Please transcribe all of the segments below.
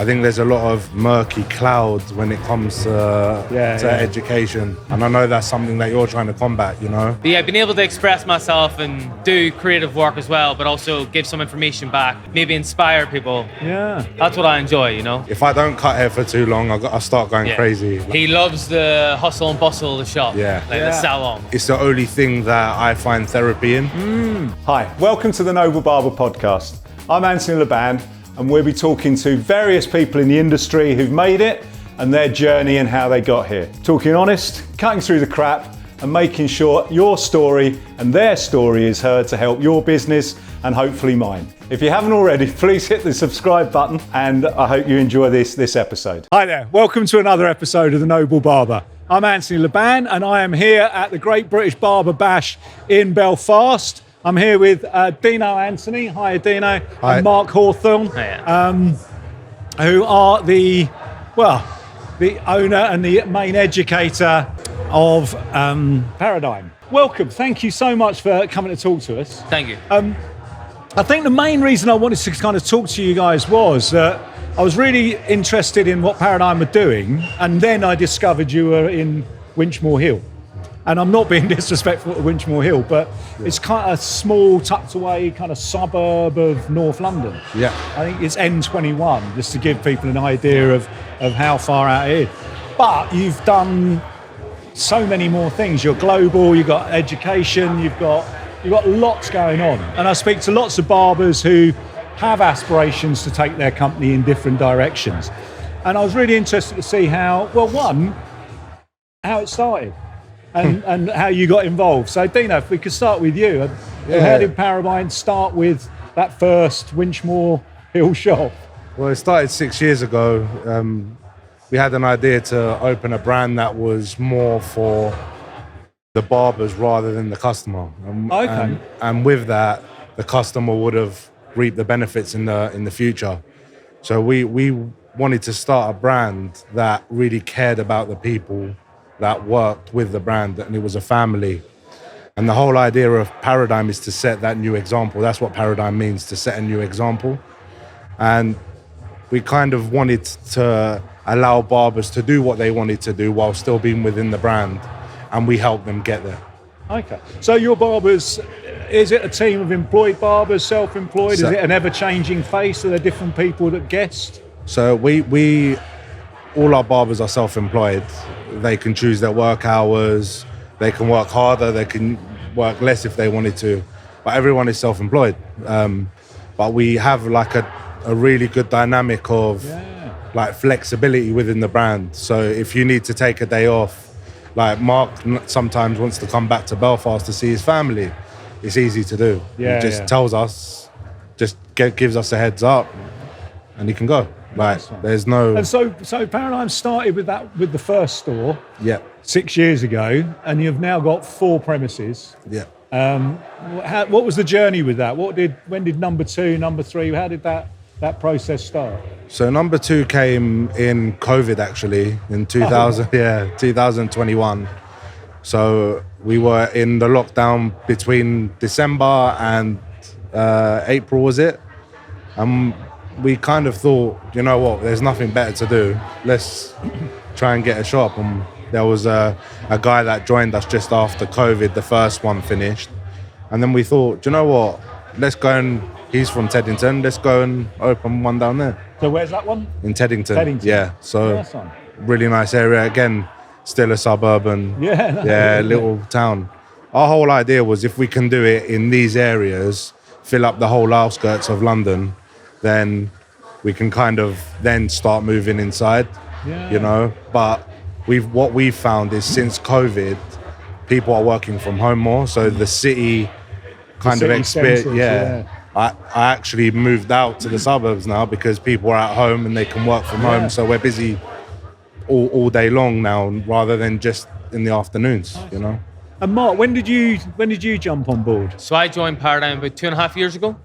I think there's a lot of murky clouds when it comes to education. And I know that's something that you're trying to combat, you know? But yeah, being able to express myself and do creative work as well, but also give some information back, maybe inspire people. Yeah. That's what I enjoy, you know? If I don't cut hair for too long, I start going crazy. He loves the hustle and bustle of the shop, the salon. It's the only thing that I find therapy in. Hi, welcome to the Noble Barber Podcast. I'm Anthony Laban, and we'll be talking to various people in the industry who've made it and their journey and how they got here. Talking honest, cutting through the crap, and making sure your story and their story is heard to help your business and hopefully mine. If you haven't already, please hit the subscribe button, and I hope you enjoy this episode. Hi there, welcome to another episode of the Noble Barber. I'm Anthony Laban, and I am here at the Great British Barber Bash in Belfast. I'm here with Dino Anthony, hi Dino, hi. And Mark Hawthorne, who are the owner and the main educator of Paradigm. Welcome, thank you so much for coming to talk to us. Thank you. I think the main reason I wanted to kind of talk to you guys was that I was really interested in what Paradigm were doing, and then I discovered you were in Winchmore Hill. And I'm not being disrespectful to Winchmore Hill, but it's kind of a small, tucked away kind of suburb of North London. Yeah. I think it's N21, just to give people an idea of how far out it is. But you've done so many more things. You're global, you've got education, you've got lots going on. And I speak to lots of barbers who have aspirations to take their company in different directions. And I was really interested to see how it started. And how you got involved. So Dino, if we could start with you. How did Paradigm start with that first Winchmore Hill shop? Well, it started 6 years ago. We had an idea to open a brand that was more for the barbers rather than the customer. And with that, the customer would have reaped the benefits in the future. So we wanted to start a brand that really cared about the people that worked with the brand, and it was a family. And the whole idea of Paradigm is to set that new example. That's what Paradigm means, to set a new example. And we kind of wanted to allow barbers to do what they wanted to do while still being within the brand, and we helped them get there. Okay. So your barbers, is it a team of employed barbers, self-employed? Is it an ever-changing face? Are there different people that guest? So we all our barbers are self-employed. They can choose their work hours, they can work harder, they can work less if they wanted to, but everyone is self-employed. But we have like a really good dynamic of like flexibility within the brand. So if you need to take a day off, like Mark sometimes wants to come back to Belfast to see his family, it's easy to do. He just tells us, gives us a heads up, and he can go. Like, there's no. And so Paradigm started with the first store. 6 years ago, and you've now got 4 premises. What was the journey with that? When did number 2, number 3? How did that process start? So number 2 came in COVID, actually, in 2021. So we were in the lockdown between December and April, was it? We kind of thought, you know what, there's nothing better to do. Let's try and get a shop. And there was a guy that joined us just after COVID, the first one finished. And then we thought, you know what, let's go and, he's from Teddington, let's go and open one down there. So where's that one? In Teddington. Teddington. Yeah, so really nice area. Again, still a suburban, little town. Our whole idea was if we can do it in these areas, fill up the whole outskirts of London, then we can kind of then start moving inside, you know. But what we've found is since COVID, people are working from home more. So the city kind of experience, I actually moved out to the suburbs now because people are at home and they can work from home. So we're busy all day long now rather than just in the afternoons, you know. And Mark, when did you jump on board? So I joined Paradigm about 2.5 years ago.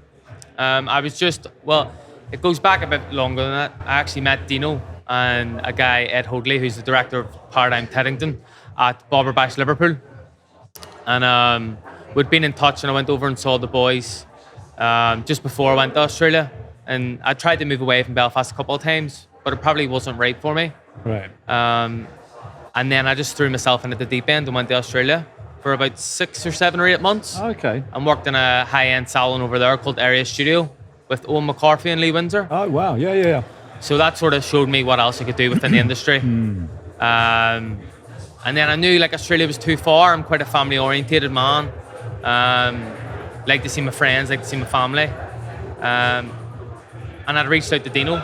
It goes back a bit longer than that. I actually met Dino and a guy, Ed Hoadley, who's the director of Paradigm Teddington at Barber Bash Liverpool. And we'd been in touch, and I went over and saw the boys just before I went to Australia. and I tried to move away from Belfast a couple of times, but it probably wasn't right for me. Right. And then I just threw myself into the deep end and went to Australia for about 6 or 7 or 8 months. Okay. And worked in a high-end salon over there called Area Studio with Owen McCarthy and Lee Windsor. Oh, wow. Yeah. So that sort of showed me what else I could do within the industry. And then I knew like Australia was too far. I'm quite a family-orientated man. Like to see my friends, like to see my family. And I reached out to Dino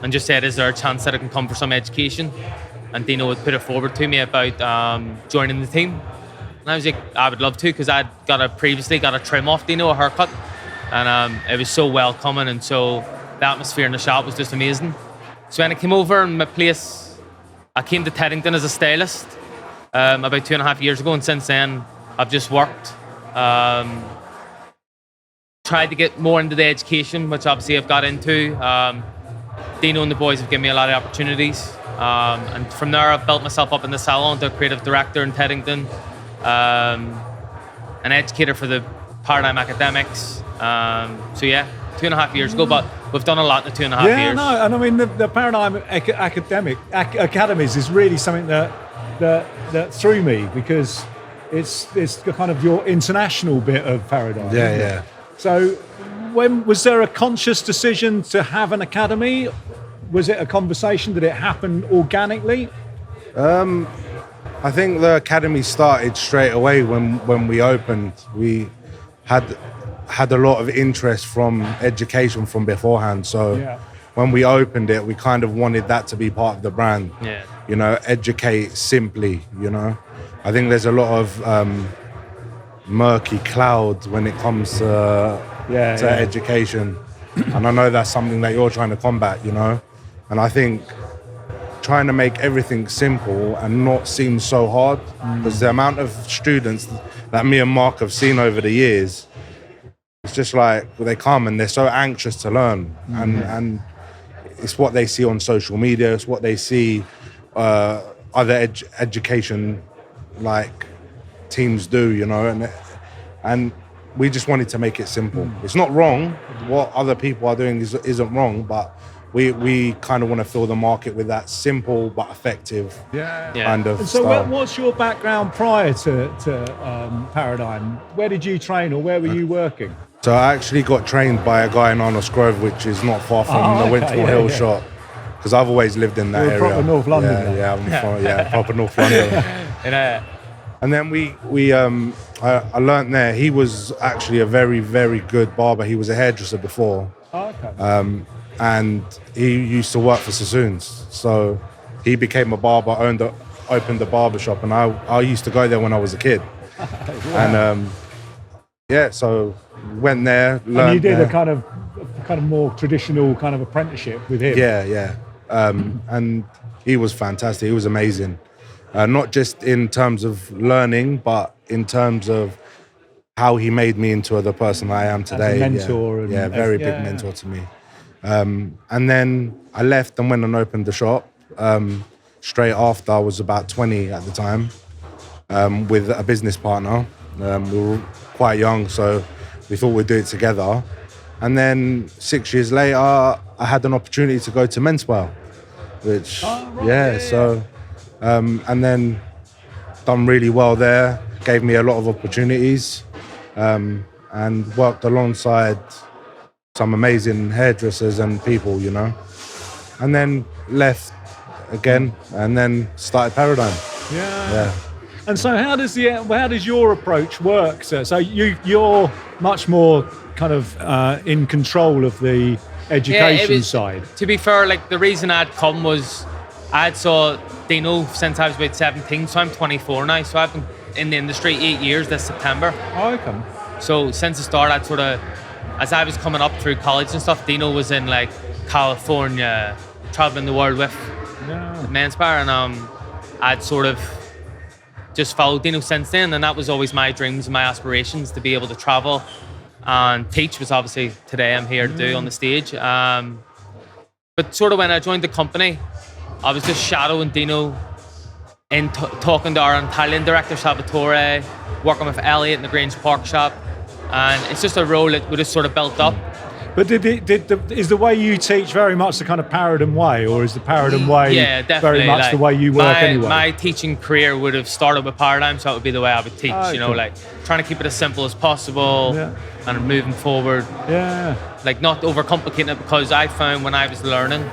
and just said, is there a chance that I can come for some education? And Dino would put it forward to me about joining the team. And I was like, I would love to, because I'd previously got a trim off Dino, a haircut. And it was so welcoming, and so the atmosphere in the shop was just amazing. So when I came over in my place, I came to Teddington as a stylist about 2.5 years ago, and since then I've just worked. Tried to get more into the education, which obviously I've got into. Dino and the boys have given me a lot of opportunities. And from there, I've built myself up in the salon to a creative director in Teddington, an educator for the Paradigm Academics. So yeah, 2.5 years ago, but we've done a lot in the 2.5 years. Yeah, no, and I mean the Paradigm Academies is really something that threw me, because it's the kind of your international bit of Paradigm. Yeah. So, when was there a conscious decision to have an academy? Was it a conversation? Did it happen organically? I think the academy started straight away when we opened. We had a lot of interest from education from beforehand. So when we opened it, we kind of wanted that to be part of the brand. Yeah. You know, educate simply, you know. I think there's a lot of murky clouds when it comes to education. And I know that's something that you're trying to combat, you know. And I think trying to make everything simple and not seem so hard, because the amount of students that me and Mark have seen over the years, it's just like they come and they're so anxious to learn, and it's what they see on social media, it's what they see other education like teams do, you know, and we just wanted to make it simple. It's not wrong. What other people are doing isn't wrong, but we kind of want to fill the market with that simple but effective kind of and so style. what's your background prior to Paradigm? Where did you train, or where were you working? So I actually got trained by a guy in Arnos Grove, which is not far from the Wintermore Hill shop, because I've always lived in that area. Proper North London. I'm proper North London. And then I learnt there. He was actually a very, very good barber. He was a hairdresser before. And he used to work for Sassoon's. So he became a barber, opened a barbershop, and I used to go there when I was a kid. And so went there, learned. And you did a kind of more traditional kind of apprenticeship with him. Yeah. And he was fantastic. He was amazing. Not just in terms of learning, but in terms of how he made me into the person I am today. As a mentor. Very big mentor to me. And then I left and went and opened the shop. Straight after, I was about 20 at the time, with a business partner. We were quite young, so we thought we'd do it together. And then 6 years later, I had an opportunity to go to Menswear, which, and then done really well there, gave me a lot of opportunities, and worked alongside some amazing hairdressers and people, you know. And then left again, and then started Paradigm. Yeah. And so how does your approach work, sir? So you're much more kind of in control of the education side. To be fair, like the reason I'd come was I'd saw Dino since I was about 17, so I'm 24 now. So I've been in the industry 8 years this September. Oh, okay. So since the start, I'd sort of, as I was coming up through college and stuff, Dino was in like California, traveling the world with Menswear, and I'd sort of just followed Dino since then, and that was always my dreams and my aspirations, to be able to travel and teach, was obviously today I'm here to do on the stage. But sort of when I joined the company, I was just shadowing Dino and talking to our Italian director, Salvatore, working with Elliot in the Grange Park shop. And it's just a role that we just sort of built up. But is the way you teach very much the kind of Paradigm way, or is the Paradigm way very much like, the way you work anyway? My teaching career would have started with Paradigm, so that would be the way I would teach, like trying to keep it as simple as possible and moving forward. Yeah. Like not overcomplicating it, because I found when I was learning,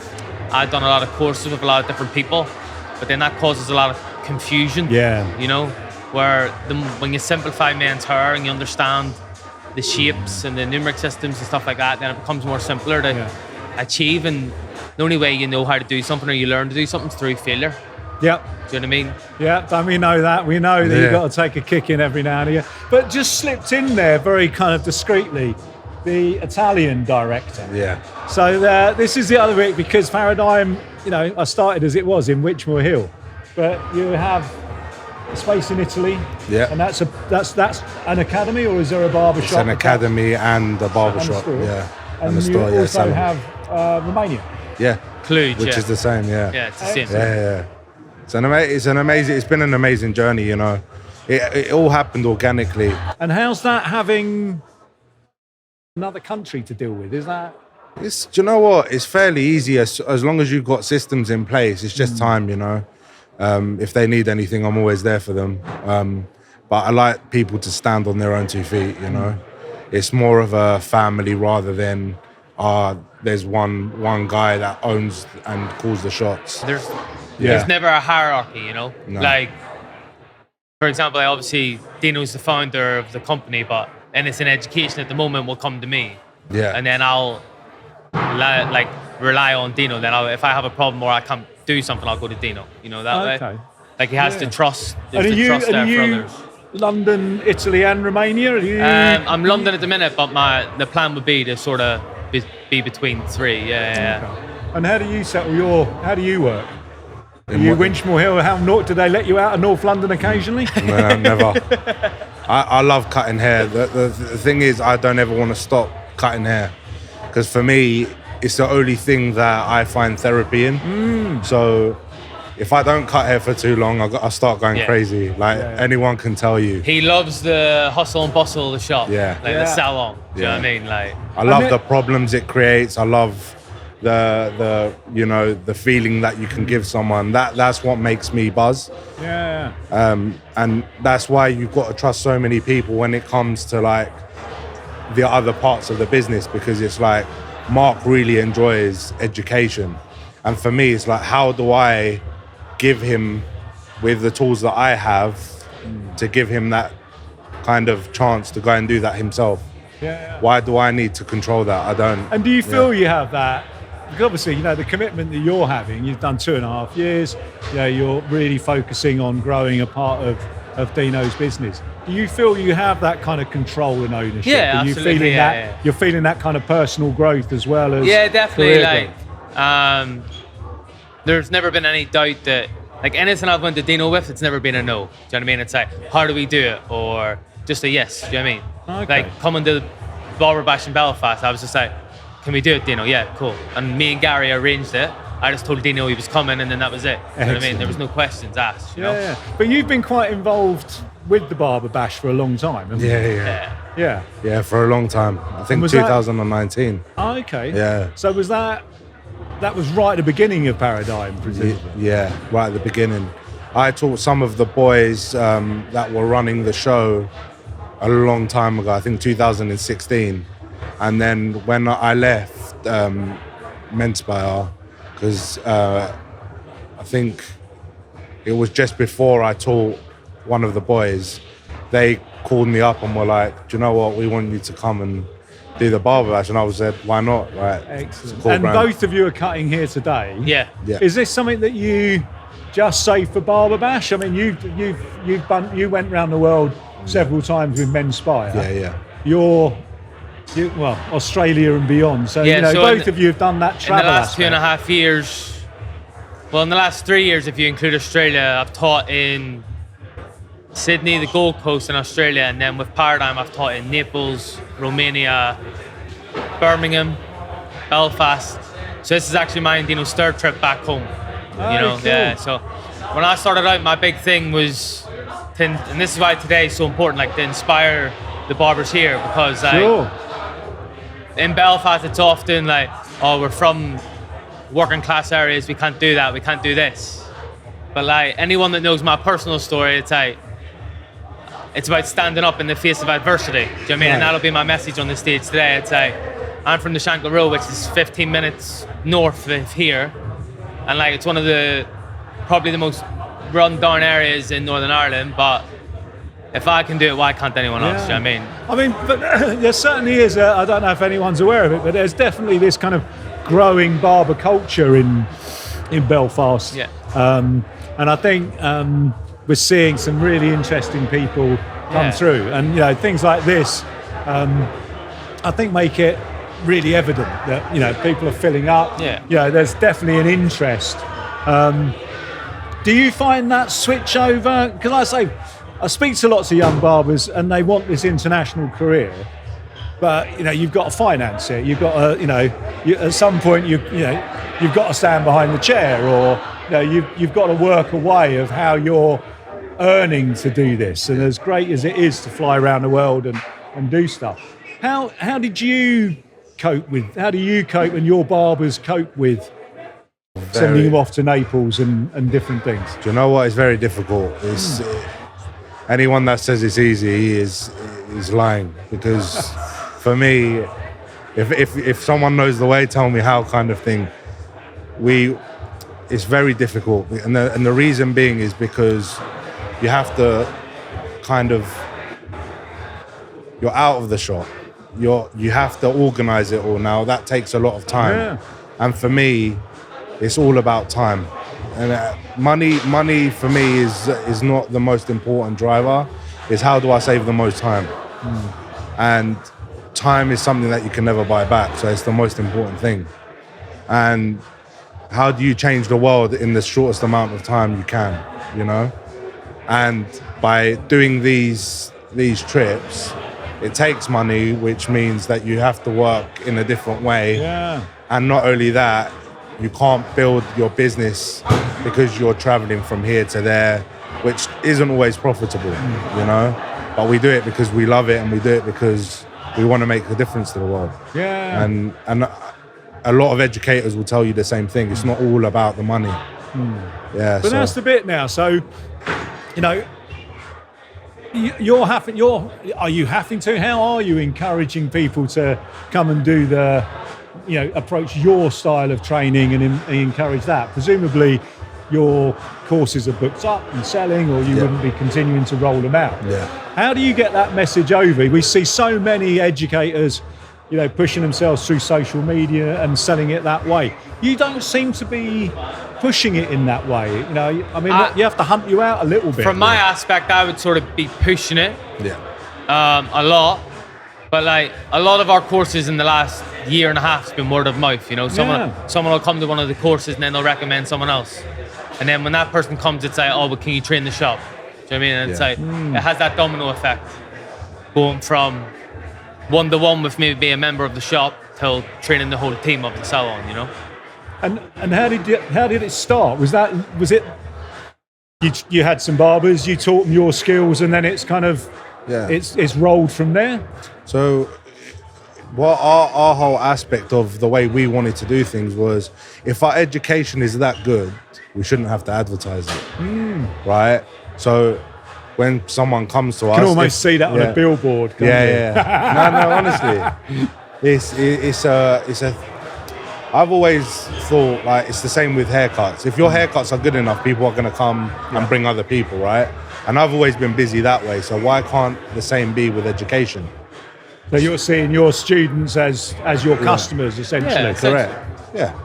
I'd done a lot of courses with a lot of different people, but then that causes a lot of confusion. Yeah. Where when you simplify men's hair and you understand the shapes and the numeric systems and stuff like that, then it becomes more simpler to achieve. And the only way you know how to do something or you learn to do something is through failure. Yep. Do you know what I mean? Yeah, and we know that. We know that you've got to take a kick in every now and again. But just slipped in there very kind of discreetly, the Italian director. Yeah. So this is the other week, because Paradigm, I started as it was in Wychmore Hill, but you have a space in Italy. Yeah. And that's an academy, or is there a barbershop? It's an academy and a barbershop. And And you the store, also have Romania. Yeah. Cluj, which is the same, Yeah, it's the same. Yeah. It's been an amazing journey, It all happened organically. And how's that, having another country to deal with? Is that... Do you know what? It's fairly easy as long as you've got systems in place. It's just time, If they need anything, I'm always there for them. But I like people to stand on their own 2 feet, It's more of a family rather than there's one guy that owns and calls the shots. There's never a hierarchy, No. Like, for example, obviously Dino's the founder of the company, but anything education at the moment will come to me. Yeah. And then I'll rely on Dino. Then if I have a problem or I can't do something, I'll go to Dino. That way. Like he has to trust. Trust there for others. London, Italy, and Romania? I'm London at the minute, but the plan would be to sort of be between three. Yeah. Okay. And how do you settle how do you work? Are you Winchmore Hill? Do they let you out of North London occasionally? No, never. I love cutting hair. The thing is, I don't ever want to stop cutting hair, because for me, it's the only thing that I find therapy in. So if I don't cut hair for too long, I start going crazy. Anyone can tell you. He loves the hustle and bustle of the shop. Yeah. The salon. Do you know what I mean? I love the problems it creates. I love the feeling that you can give someone. That's what makes me buzz. Yeah. And that's why you've got to trust so many people when it comes to the other parts of the business, because it's like Mark really enjoys education, and for me it's like, how do I give him, with the tools that I have, to give him that kind of chance to go and do that himself? Yeah. Why do I need to control that? I don't. And do you feel you have that? Because obviously, the commitment that you're having, you've done 2.5 years, you're really focusing on growing a part of Dino's business. Do you feel you have that kind of control and ownership? Yeah, Are you absolutely. Feeling that? You're feeling that kind of personal growth as well as definitely. There's never been any doubt that anything I've went to Dino with, it's never been a no. Do you know what I mean? It's like, how do we do it? Or just a yes. Do you know what I mean? Okay. Coming to the Barber Bash in Belfast, I was just like, can we do it, Dino? Yeah, cool. And me and Gary arranged it. I just told Dino he was coming, and then that was it. You know what I mean? There was no questions asked. You know? Yeah. But you've been quite involved with the Barber Bash for a long time, haven't you? Yeah. Yeah, for a long time. I think 2019. Okay. Yeah. So was that was right at the beginning of Paradigm, presumably? Yeah, right at the beginning. I taught some of the boys that were running the show a long time ago, I think 2016. And then when I left Menspire, because I think it was just before I taught one of the boys, they called me up and were like, do you know what, we want you to come and do the Barber Bash. And I said, why not? Right. Excellent. Cool and brand. both of you are cutting here today. Yeah. Is this something that you just say for Barber Bash? I mean, you went around the world several times with Menspire. Yeah. You're Australia and beyond. So, both of you have done that travel in the last aspect. 2.5 years, in the last 3 years, if you include Australia, I've taught in Sydney, the Gold Coast in Australia, and then with Paradigm, I've taught in Naples, Romania, Birmingham, Belfast. So this is actually my and Dino's third trip back home. Cool. Yeah. So when I started out, my big thing was, and this is why today is so important, to inspire the barbers here, because in Belfast, it's often like, oh, we're from working class areas, we can't do that, we can't do this. But like anyone that knows my personal story, it's like, it's about standing up in the face of adversity. Do you know what I mean? And that'll be my message on the stage today. It's like, I'm from the Shankill Road, which is 15 minutes north of here. And like, it's one of the, probably the most run down areas in Northern Ireland, but if I can do it, why can't anyone else? Do you know what I mean, but there certainly is, I don't know if anyone's aware of it, but there's definitely this kind of growing barber culture in Belfast. Yeah. And I think we're seeing some really interesting people come through. And, you know, things like this, I think make it really evident that, you know, people are filling up. Yeah. You know, there's definitely an interest. Do you find that switch over? Because I speak to lots of young barbers and they want this international career, but you know you've got to finance it. You've got to, you know, at some point you've got to stand behind the chair, or you know you've got to work a way of how you're earning to do this. And as great as it is to fly around the world and do stuff, how do you cope and your barbers cope with sending them off to Naples and different things? Do you know what? It's very difficult. It's anyone that says it's easy is lying, because for me, if someone knows the way, tell me how, kind of thing. It's very difficult, and the reason being is because you have to kind of, you're out of the shop. You have to organize it all now. That takes a lot of time, and for me, it's all about time. And money for me is not the most important driver. It's how do I save the most time? And time is something that you can never buy back, so it's the most important thing. And how do you change the world in the shortest amount of time you can, you know? And by doing these trips, it takes money, which means that you have to work in a different way. And not only that, you can't build your business because you're traveling from here to there, which isn't always profitable, you know? But we do it because we love it, and we do it because we want to make a difference to the world. And a lot of educators will tell you the same thing. It's not all about the money. But that's the bit now. So, you know, are you having to? How are you encouraging people to come and do approach your style of training and encourage that? Presumably your courses are booked up and selling, or you wouldn't be continuing to roll them out. How do you get that message over? We see so many educators, you know, pushing themselves through social media and selling it that way. You don't seem to be pushing it in that way. You know, I mean, you have to hunt you out a little bit. From my aspect, I would sort of be pushing it a lot. But like a lot of our courses in the last year and a half has been word of mouth. You know, someone will come to one of the courses and then they'll recommend someone else. And then when that person comes, it's like, oh, but can you train the shop? Do you know what I mean? And it's like, it has that domino effect, going from one-to-one with maybe being a member of the shop till training the whole team of the salon, you know? And how did it start? Was it you had some barbers, you taught them your skills, and then it's kind of it's rolled from there? So what our whole aspect of the way we wanted to do things was, if our education is that good, we shouldn't have to advertise it, right? So when someone comes to us, you can almost see that on a billboard. No, honestly, it's a. I've always thought like it's the same with haircuts. If your haircuts are good enough, people are going to come and bring other people, right? And I've always been busy that way. So why can't the same be with education? So you're seeing your students as your customers, essentially. Correct. Yeah,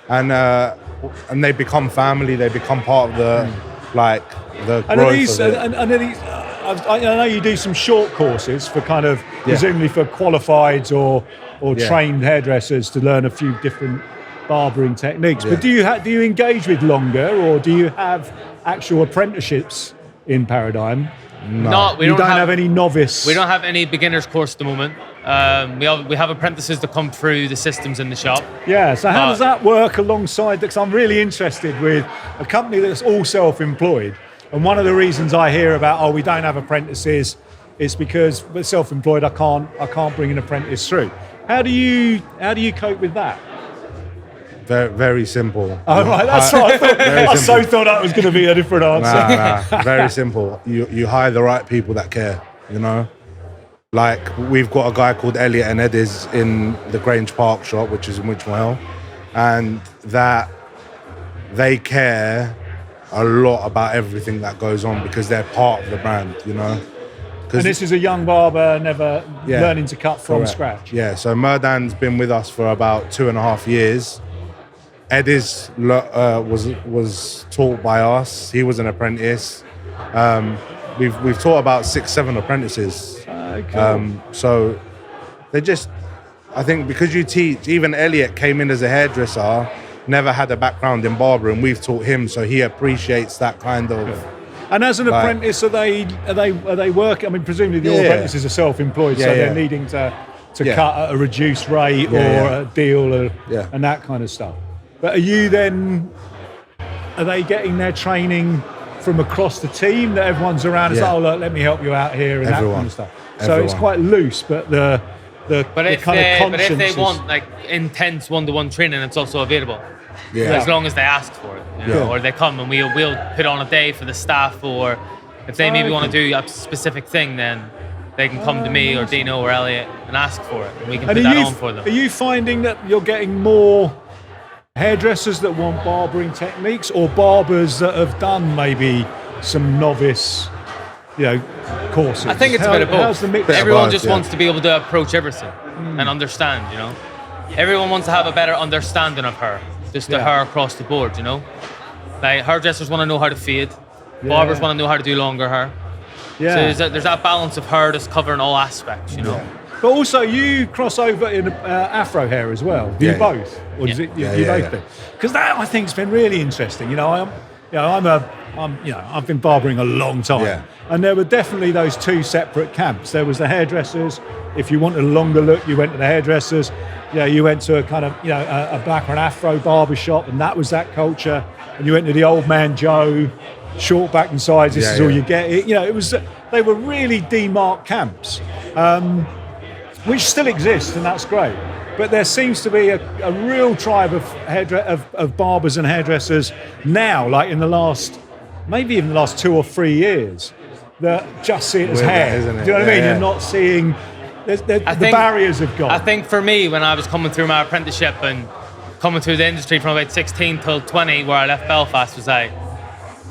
and they become family. They become part of the the growth of it. I know you do some short courses for kind of presumably for qualifieds or trained hairdressers to learn a few different barbering techniques. But do you engage with longer, or do you have actual apprenticeships in Paradigm? No, we don't have any novice. We don't have any beginners course at the moment. We have apprentices that come through the systems in the shop. Yeah, so how does that work alongside? Because I'm really interested with a company that's all self-employed. And one of the reasons I hear about, we don't have apprentices, is because we're self-employed, I can't bring an apprentice through. How do you cope with that? Very, very simple. Oh, right, that's what I thought. I so thought that was going to be a different answer. Nah, very simple. You hire the right people that care, you know? Like, we've got a guy called Elliot and Eddie's in the Grange Park shop, which is in Witchmore Hill, and that they care a lot about everything that goes on because they're part of the brand, you know? And this is a young barber, never learning to cut from scratch. Yeah, so Murdan's been with us for about 2.5 years. Eddie's was taught by us. He was an apprentice. We've taught about 6-7 apprentices. Cool. So they just, I think because you teach, even Elliot came in as a hairdresser, never had a background in barbering. We've taught him, so he appreciates that kind of. And as an apprentice, are they working? I mean, presumably the apprentices are self-employed, so they're needing to cut at a reduced rate or a deal and that kind of stuff. But are they getting their training from across the team that everyone's around? It's like, oh, look, let me help you out here and that kind of stuff. So it's quite loose, but the kind of conscience. But if they want like intense one-to-one training, it's also available. Yeah. As long as they ask for it, you know, or they come and we'll put on a day for the staff, or if they maybe want to do a specific thing, then they can come to me or Dino or Elliot and ask for it, and we can put that on for them. Are you finding that you're getting more hairdressers that want barbering techniques, or barbers that have done maybe some novice, courses? I think it's a bit of both. How's the mix? Everyone just wants to be able to approach everything and understand, you know. Everyone wants to have a better understanding of her, just the hair across the board, you know. Like, hairdressers want to know how to fade, barbers want to know how to do longer hair. Yeah. So there's that balance of hair that's covering all aspects, you know. Yeah. But also, you cross over in afro hair as well. Do you both, or does it? You both do? Because that, I think, has been really interesting. I've been barbering a long time, and there were definitely those two separate camps. There was the hairdressers. If you wanted a longer look, you went to the hairdressers. You went to a kind of a black or an afro barbershop, and that was that culture. And you went to the old man Joe, short back and sides. This is all you get. It was. They were really demarked camps. Which still exists, and that's great. But there seems to be a real tribe of barbers and hairdressers now, like in the last, maybe even the last 2 or 3 years, that just see it as hair. Isn't it? Do you know what I mean? You're not seeing, the barriers have gone. I think for me, when I was coming through my apprenticeship and coming through the industry from about 16 till 20, where I left Belfast, was like,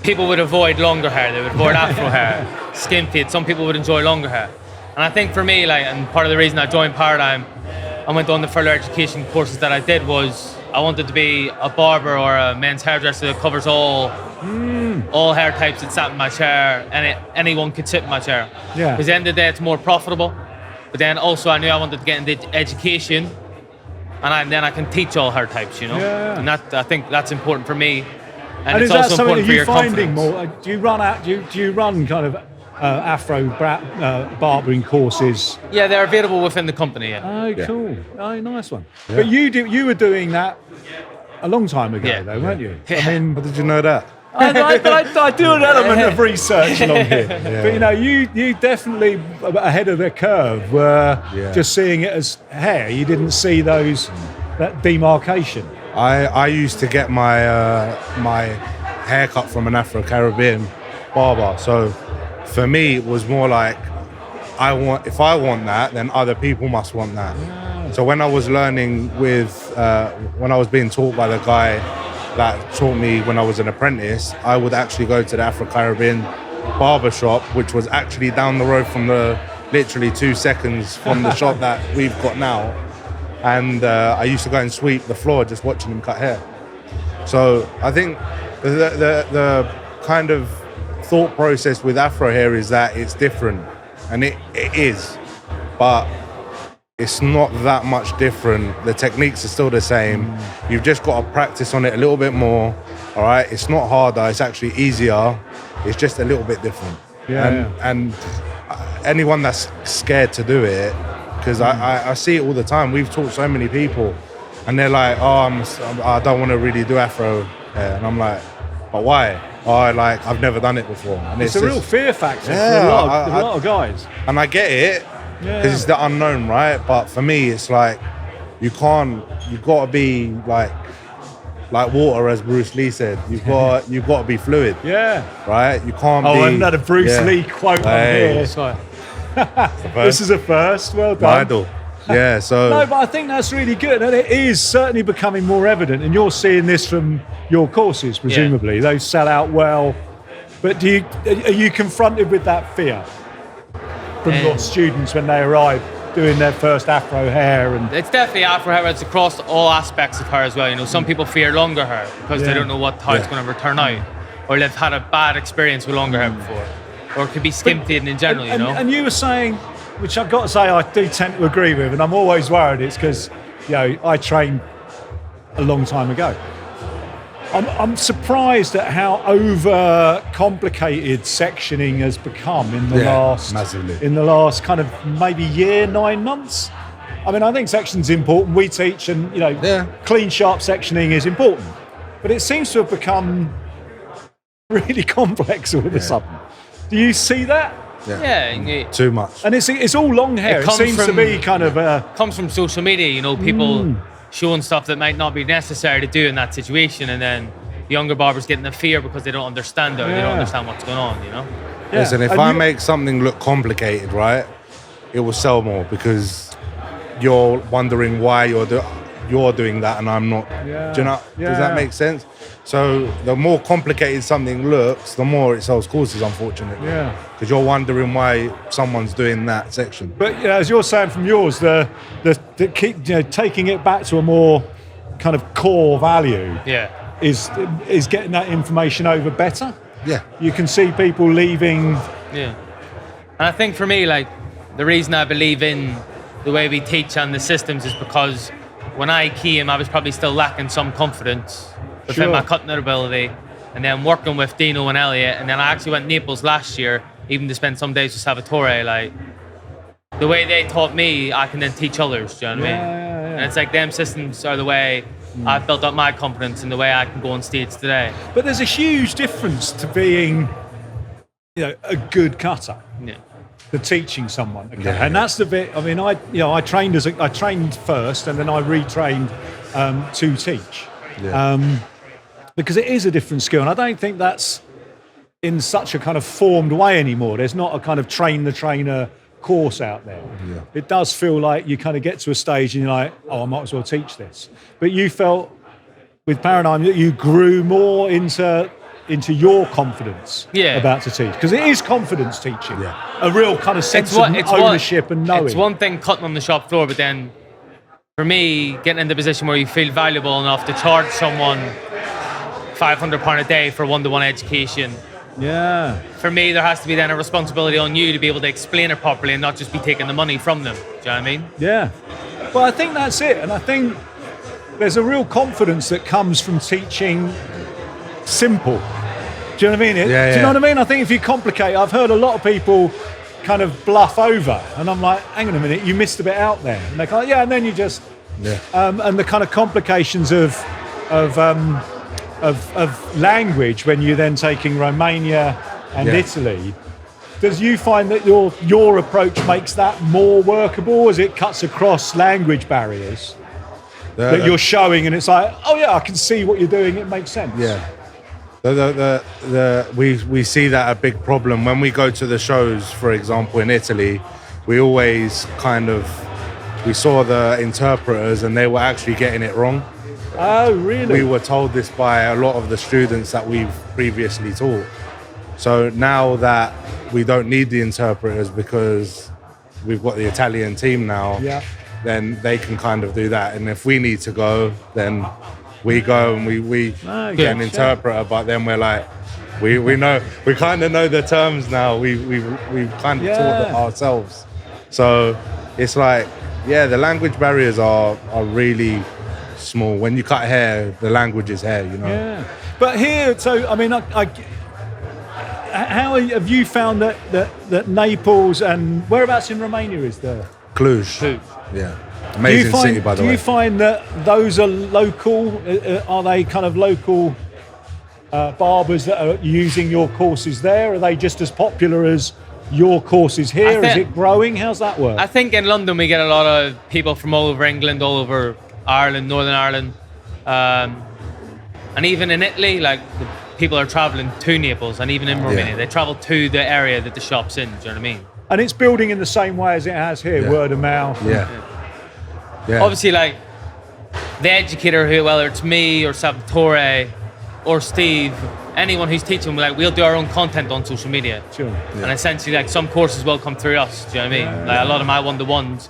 people would avoid longer hair, they would avoid afro hair, skin fade. Some people would enjoy longer hair. And I think for me, and part of the reason I joined Paradigm, I went on the further education courses that I did, was I wanted to be a barber or a men's hairdresser that covers all hair types that sat in my chair, and anyone could sit in my chair. Yeah. Because at the end of the day, it's more profitable. But then also I knew I wanted to get into education, and then I can teach all hair types, you know. Yeah. And that, I think that's important for me. And it's also important for your confidence. More? Do you run kind of afro barbering courses? Yeah, they're available within the company. Oh, cool. Oh, nice one. Yeah. But you were doing that a long time ago, though, weren't you? I mean, how did you know that? I do an element of research along here. But you definitely ahead of the curve were just seeing it as hair. You didn't see that demarcation. I used to get my my haircut from an Afro-Caribbean barber, so for me, it was more like, if I want that, then other people must want that. Yeah. So when I was learning when I was being taught by the guy that taught me when I was an apprentice, I would actually go to the Afro-Caribbean Barbershop, which was actually down the road from literally 2 seconds from the shop that we've got now. And I used to go and sweep the floor just watching him cut hair. So I think the kind of thought process with afro hair is that it's different, and it is, but it's not that much different. The techniques are still the same. You've just got to practice on it a little bit more. All right, it's not harder, it's actually easier. It's just a little bit different. And anyone that's scared to do it, because I see it all the time. We've taught so many people and they're like, I don't want to really do afro hair, and I'm like, but why? I've never done it before. And it's a real fear factor for a lot of guys. And I get it, because it's the unknown, right? But for me, it's like you've got to be like water, as Bruce Lee said. You've got to be fluid. Yeah. Right? You can't be... Oh, I've had a Bruce Lee quote on here. Sorry. This is a first. Well done. My idol. Yeah, so... No, but I think that's really good. And it is certainly becoming more evident. And you're seeing this from your courses, presumably. Yeah. Those sell out well. But are you confronted with that fear from your students when they arrive doing their first afro hair? And it's definitely afro hair. It's across all aspects of hair as well. You know, some people fear longer hair because they don't know how it's going to turn out, or they've had a bad experience with longer hair before, or it could be skin fading in general. You know. And you were saying, which I've got to say, I do tend to agree with, and I'm always worried. It's because I trained a long time ago. I'm surprised at how over-complicated sectioning has become in the last kind of maybe year, 9 months. I mean, I think sectioning's important. We teach, and clean, sharp sectioning is important. But it seems to have become really complex all of a sudden. Do you see that? Yeah. Too much. And it's all long hair. It seems to be kind of comes from social media. You know, people showing stuff that might not be necessary to do in that situation, and then the younger barbers getting the fear because they don't understand it, or they don't understand what's going on, you know? Yeah. Listen, if I make something look complicated, right, it will sell more because you're wondering why you're doing that and I'm not. Yeah. Do you know? Does that make sense? So the more complicated something looks, the more it sells courses, unfortunately. Yeah. Because you're wondering why someone's doing that section. But as you're saying from yours, the keep taking it back to a more kind of core value. Yeah. Is getting that information over better. Yeah. You can see people leaving. Yeah. And I think for me, like, the reason I believe in the way we teach and the systems is because when I came, I was probably still lacking some confidence within my cutting ability, and then working with Dino and Elliot, and then I actually went to Naples last year, even to spend some days with Salvatore. Like, the way they taught me, I can then teach others. Do you know what I mean? And it's like them systems are the way I've built up my confidence in the way I can go on stage today. But there's a huge difference to being, a good cutter. Yeah. To teaching someone, and that's the bit. I mean, I trained I trained first, and then I retrained to teach, because it is a different skill, and I don't think that's in such a kind of formed way anymore. There's not a kind of train the trainer course out there. Yeah. It does feel like you kind of get to a stage and you're like, I might as well teach this. But you felt with Paradigm that you grew more into your confidence about to teach, because it is confidence teaching, a real kind of sense of ownership and knowing. It's one thing cutting on the shop floor, but then for me, getting in the position where you feel valuable enough to charge someone £500 a day for one-to-one education. Yeah. For me, there has to be then a responsibility on you to be able to explain it properly and not just be taking the money from them. Do you know what I mean? Yeah. Well, I think that's it. And I think there's a real confidence that comes from teaching simple. Do you know what I mean? Do you know what I mean? I think if you complicate, I've heard a lot of people kind of bluff over, and I'm like, hang on a minute, you missed a bit out there. And they're kind of, and then you just, and the kind of complications of language when you're then taking Romania and Italy. Does you find that your approach makes that more workable as it cuts across language barriers that you're showing, and it's like, I can see what you're doing, it makes sense. Yeah. We see that a big problem when we go to the shows, for example, in Italy. We always we saw the interpreters and they were actually getting it wrong. Oh, really? We were told this by a lot of the students that we've previously taught. So now that we don't need the interpreters because we've got the Italian team now, then they can kind of do that. And if we need to go, then we go and we get an interpreter, but then we're like, we know, we kind of know the terms now. We've kind of taught it ourselves. So it's like, the language barriers are really small. When you cut hair, the language is hair, you know. Yeah. But here, so I mean, how have you found that Naples and whereabouts in Romania is there? Cluj. Yeah. Amazing city, by the way. Do you find that those are local? Are they kind of local barbers that are using your courses there? Are they just as popular as your courses here? Is it growing? How's that work? I think in London we get a lot of people from all over England, all over Ireland, Northern Ireland, and even in Italy, like the people are traveling to Naples, and even in Romania, they travel to the area that the shop's in. Do you know what I mean? And it's building in the same way as it has here, word of mouth. Yeah. Obviously, like the educator, who, whether it's me or Salvatore or Steve, anyone who's teaching, like we'll do our own content on social media. Sure. And essentially, like some courses will come through us. Do you know what I mean? Like a lot of my one-to-ones,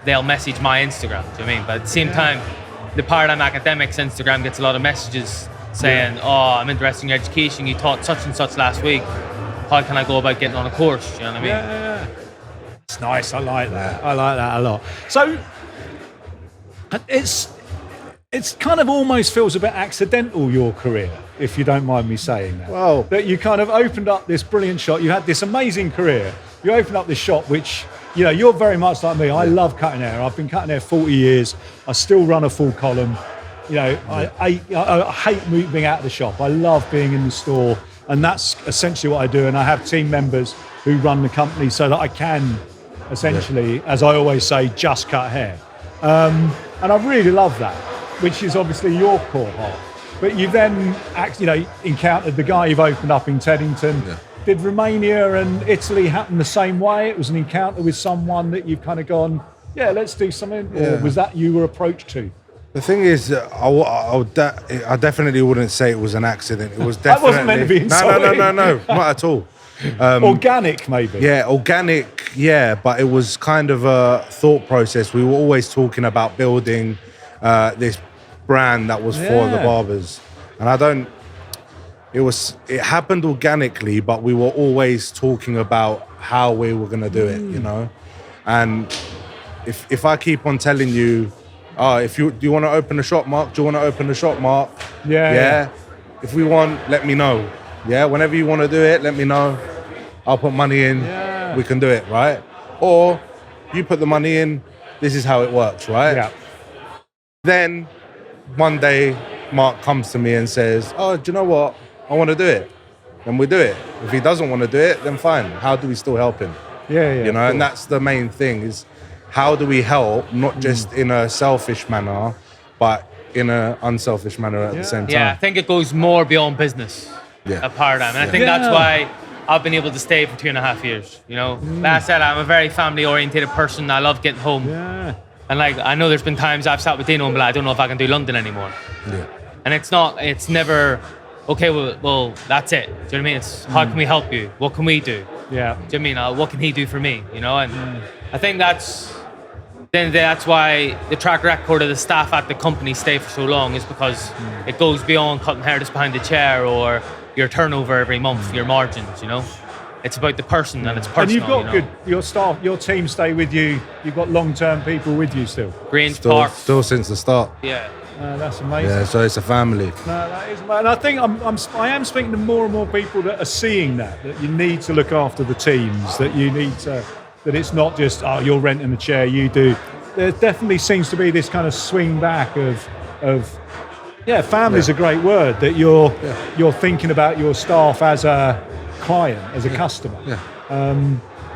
they'll message my Instagram. Do you know what I mean? But at the same time, the Paradigm Academics Instagram gets a lot of messages saying, "Oh, I'm interested in your education. You taught such and such last week. How can I go about getting on a course?" Do you know what I mean? Yeah. It's nice. I like that. I like that a lot. So it's kind of almost feels a bit accidental, your career, if you don't mind me saying that. Well, that you kind of opened up this brilliant shop. You had this amazing career. You opened up this shop, which, you know, you're very much like me. I love cutting hair. I've been cutting hair 40 years. I still run a full column. You know, I hate moving out of the shop. I love being in the store. And that's essentially what I do. And I have team members who run the company so that I can essentially, as I always say, just cut hair. And I really love that, which is obviously your core heart. But you then, encountered the guy you've opened up in Teddington. Yeah. Did Romania and Italy happen the same way? It was an encounter with someone that you've kind of gone, yeah, let's do something? Yeah. Or was that you were approached to? The thing is, I definitely wouldn't say it was an accident. It was definitely... That wasn't meant to be insulting. No, not at all. Organic, maybe? Yeah, organic, yeah, but it was kind of a thought process. We were always talking about building this brand that was for the barbers. And it happened organically, but we were always talking about how we were going to do it, you know? And if I keep on telling you, do you want to open a shop, Mark? Do you want to open a shop, Mark? Yeah. If we want, let me know. Yeah, whenever you want to do it, let me know. I'll put money in. Yeah. We can do it, right? Or you put the money in. This is how it works, right? Yeah. Then one day, Mark comes to me and says, "Oh, do you know what? I want to do it." Then we do it. If he doesn't want to do it, then fine. How do we still help him? Yeah. You know, and that's the main thing is how do we help, not just in a selfish manner, but in an unselfish manner at the same time. Yeah, I think it goes more beyond business. A Paradigm. And I think that's why I've been able to stay for 2.5 years. You know, like I said, I'm a very family-oriented person. I love getting home. Yeah. And like, I know there's been times I've sat with Dino and been like, I don't know if I can do London anymore. Yeah. And it's never, okay, well, that's it. Do you know what I mean? It's how can we help you? What can we do? Yeah. Do you know what I mean? What can he do for me? You know, and I think that's why the track record of the staff at the company stay for so long is because it goes beyond cutting hair just behind the chair or your turnover every month, your margins, you know? It's about the person and it's personal. And you've got your staff, your team stay with you. You've got long-term people with you still. Grange Park. Still since the start. Yeah. That's amazing. Yeah, so it's a family. No, that is, and I think I am speaking to more and more people that are seeing that you need to look after the teams, that you need to, that it's not just, you're renting a chair, you do. There definitely seems to be this kind of swing back of family's a great word, that you're thinking about your staff as a client, as a customer. Yeah.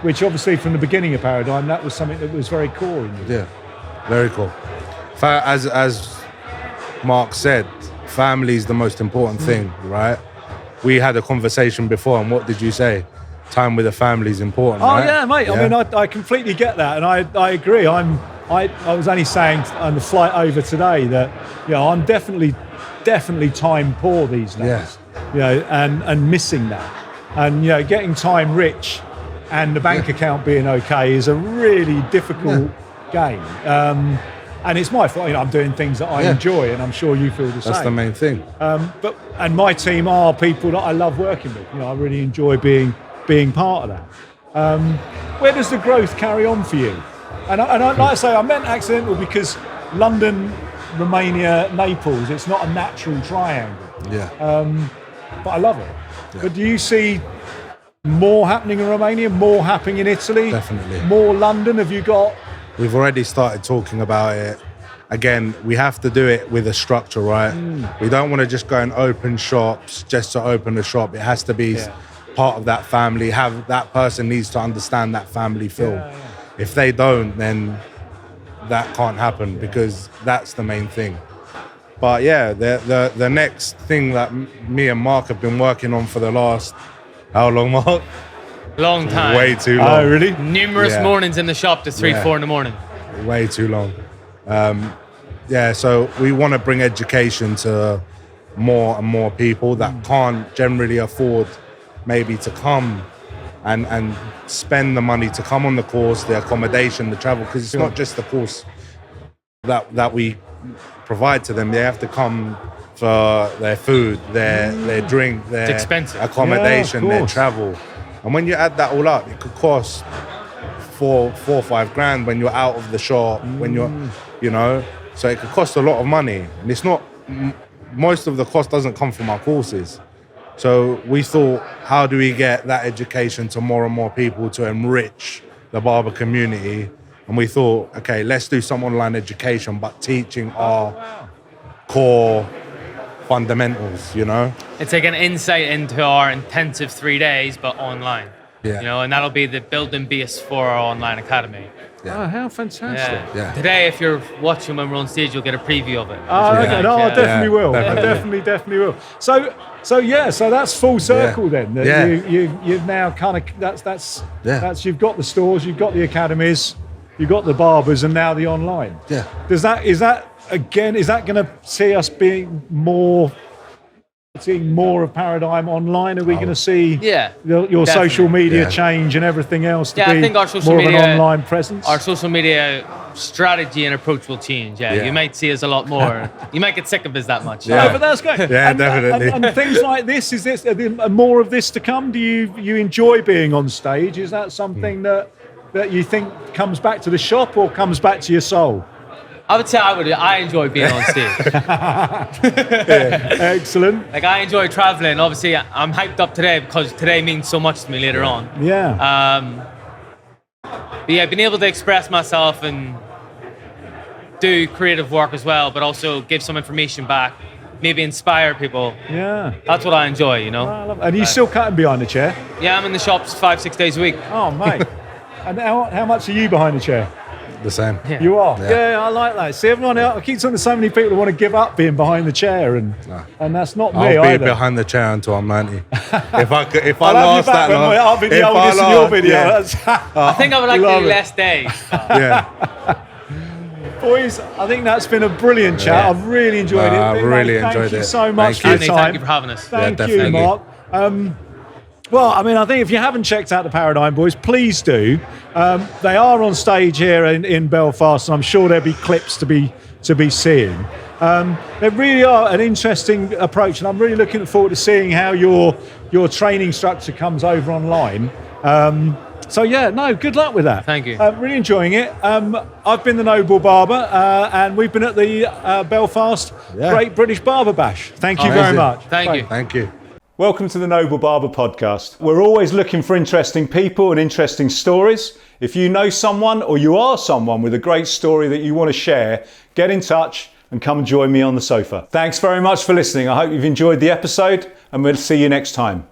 Which obviously from the beginning of Paradigm, that was something that was very core in you. Yeah, very cool. As Mark said, family is the most important thing, right? We had a conversation before, and what did you say? Time with the family is important, right? Oh, yeah, mate. Yeah. I mean, I completely get that, and I agree. I was only saying on the flight over today that, you know, I'm definitely time poor these days. Yeah. You know, and missing that. And, you know, getting time rich and the bank account being okay is a really difficult game. And it's my fault. You know, I'm doing things that I enjoy, and I'm sure you feel the same. That's the main thing. And my team are people that I love working with. You know, I really enjoy being part of that. Where does the growth carry on for you? And like I say, I meant accidental because London, Romania, Naples, it's not a natural triangle. Yeah. But I love it. Yeah. But do you see more happening in Romania, more happening in Italy? Definitely. More London? Have you got... We've already started talking about it. Again, we have to do it with a structure, right? We don't want to just go and open shops just to open a shop. It has to be part of that family. Have that person needs to understand that family feel. If they don't, then that can't happen, because that's the main thing. But yeah, the next thing that me and Mark have been working on for the last, how long, Mark? Long time. Way too long. Oh, really? Numerous mornings in the shop to 3-4 in the morning. Way too long. So we want to bring education to more and more people that can't generally afford maybe to come and spend the money to come on the course, the accommodation, the travel, because it's not just the course that we provide to them. They have to come for their food, their drink, their accommodation, their travel. And when you add that all up, it could cost $4 or $5 grand when you're out of the shop, when you're, so it could cost a lot of money. And it's not, most of the cost doesn't come from our courses. So we thought, how do we get that education to more and more people to enrich the barber community? And we thought, okay, let's do some online education, but teaching our core fundamentals, It's like an insight into our intensive 3 days, but online. Yeah. And that'll be the building base for our online academy. Yeah. Oh, how fantastic. Yeah. Today, if you're watching when we're on stage, you'll get a preview of it. Oh, okay. I definitely will. I definitely will. So that's full circle then. You've now kind of, that's you've got the stores, you've got the academies, you've got the barbers, and now the online. Yeah. Is that going to see us seeing more of Paradigm online? Are we going to see your social media change and everything else to be I think our social more media, of an online presence? Our social media strategy and approach will change. You might see us a lot more. You might get sick of us that much. But that's great. Definitely. And things like this, is this more of this to come? Do you enjoy being on stage? Is that something that you think comes back to the shop or comes back to your soul? I would say I enjoy being on stage. Excellent. Like, I enjoy traveling. Obviously, I'm hyped up today because today means so much to me later on. Yeah. Being able to express myself and do creative work as well, but also give some information back, maybe inspire people. Yeah. That's what I enjoy, And are you still cutting behind the chair? Yeah, I'm in the shops 5-6 days a week. Oh, mate. And how much are you behind the chair? The same. Yeah. You are? Yeah, I like that. See, everyone else, I keep talking to so many people who want to give up being behind the chair, and that's not me I'll either. be behind the chair until I'm 90. If I I'll last that long. I'll be the oldest in your video. I think I would like to do less days. Boys, I think that's been a brilliant chat. I've really enjoyed it. I've really enjoyed Thank you it. so much for your Anthony, time. thank you for having us. Thank you, definitely. Mark. Well, I mean, I think if you haven't checked out the Paradigm Boys, please do. They are on stage here in Belfast, and I'm sure there'll be clips to be seeing. They really are an interesting approach, and I'm really looking forward to seeing how your training structure comes over online. Good luck with that. Thank you. Really enjoying it. I've been the Noble Barber, and we've been at the Belfast Great British Barber Bash. Thank you very much. Thank you. Welcome to the Noble Barber podcast. We're always looking for interesting people and interesting stories. If you know someone or you are someone with a great story that you want to share, get in touch and come and join me on the sofa. Thanks very much for listening. I hope you've enjoyed the episode, and we'll see you next time.